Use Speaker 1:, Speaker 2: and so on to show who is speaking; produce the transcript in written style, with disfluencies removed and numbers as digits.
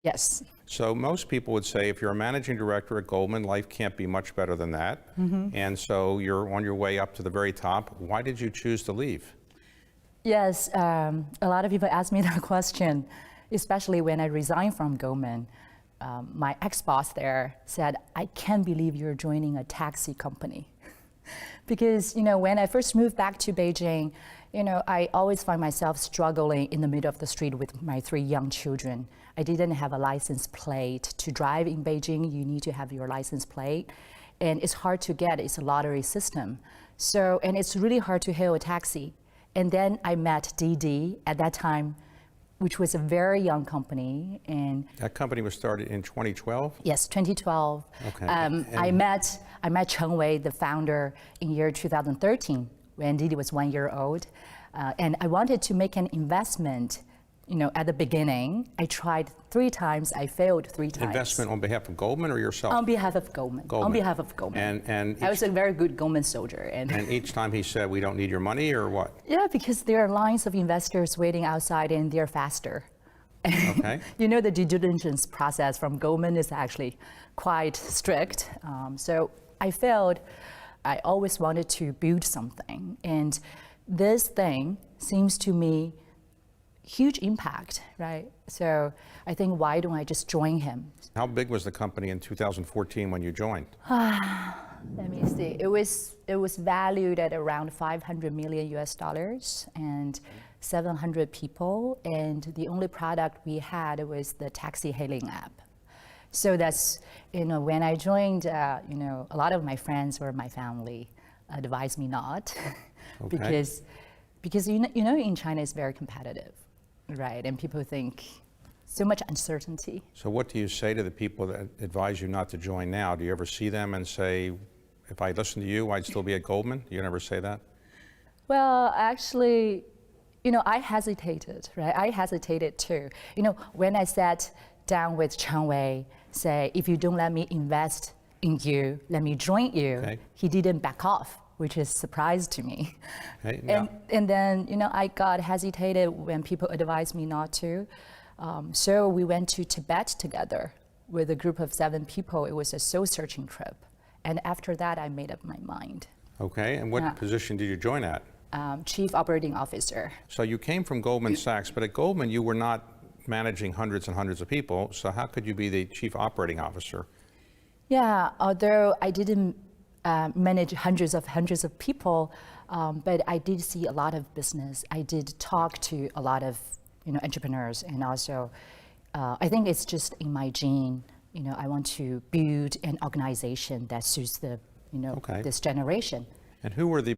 Speaker 1: Yes.
Speaker 2: So most people would say if you're a managing director at Goldman, life can't be much better than that. And so you're on your way up to the very top. Why did you choose to leave?
Speaker 1: Yes, a lot of people ask me that question, especially when I resigned from Goldman. My ex-boss there said, I can't believe you're joining a taxi company. Because, when I first moved back to Beijing, I always find myself struggling in the middle of the street with my 3 young children. I didn't have a license plate. To drive in Beijing, you need to have your license plate. And it's hard to get, it's a lottery system. And it's really hard to hail a taxi. And then I met Didi at that time, which was a very young company. And
Speaker 2: that company was started in 2012?
Speaker 1: Yes, 2012.
Speaker 2: Okay.
Speaker 1: I met Cheng Wei, the founder, in year 2013 when Didi was 1 year old. And I wanted to make an investment. At the beginning, I tried 3 times, I failed 3 times.
Speaker 2: Investment on behalf of Goldman or yourself?
Speaker 1: On behalf of Goldman. On behalf of Goldman.
Speaker 2: And
Speaker 1: I was a very good Goldman soldier.
Speaker 2: And each time he said, we don't need your money, or what?
Speaker 1: Yeah, because there are lines of investors waiting outside and they're faster.
Speaker 2: Okay.
Speaker 1: The due diligence process from Goldman is actually quite strict. So I failed. I always wanted to build something. And this thing seems to me huge impact, right? So I think, why don't I just join him?
Speaker 2: How big was the company in 2014 when you joined?
Speaker 1: Let me see. It was valued at around $500 million US and 700 people. And the only product we had was the taxi hailing app. So that's, when I joined, a lot of my friends or my family advised me not.
Speaker 2: Okay.
Speaker 1: because in China it's very competitive. Right, and people think so much uncertainty.
Speaker 2: So what do you say to the people that advise you not to join now? Do you ever see them and say, if I listened to you, I'd still be at Goldman? You never say that?
Speaker 1: Well, actually, I hesitated, right? I hesitated too. When I sat down with Cheng Wei, say, if you don't let me invest in you, let me join you,
Speaker 2: okay.
Speaker 1: He didn't back off, which is a surprise to me.
Speaker 2: Okay,
Speaker 1: and then, I got hesitated when people advised me not to. So we went to Tibet together with a group of 7 people. It was a soul-searching trip. And after that, I made up my mind.
Speaker 2: Okay, and what position did you join at?
Speaker 1: Chief Operating Officer.
Speaker 2: So you came from Goldman Sachs, but at Goldman you were not managing hundreds and hundreds of people, so how could you be the Chief Operating Officer?
Speaker 1: Yeah, although I didn't manage hundreds of people, but I did see a lot of business. I did talk to a lot of entrepreneurs, and also I think it's just in my gene. I want to build an organization that suits the
Speaker 2: okay.
Speaker 1: this generation.
Speaker 2: And who were the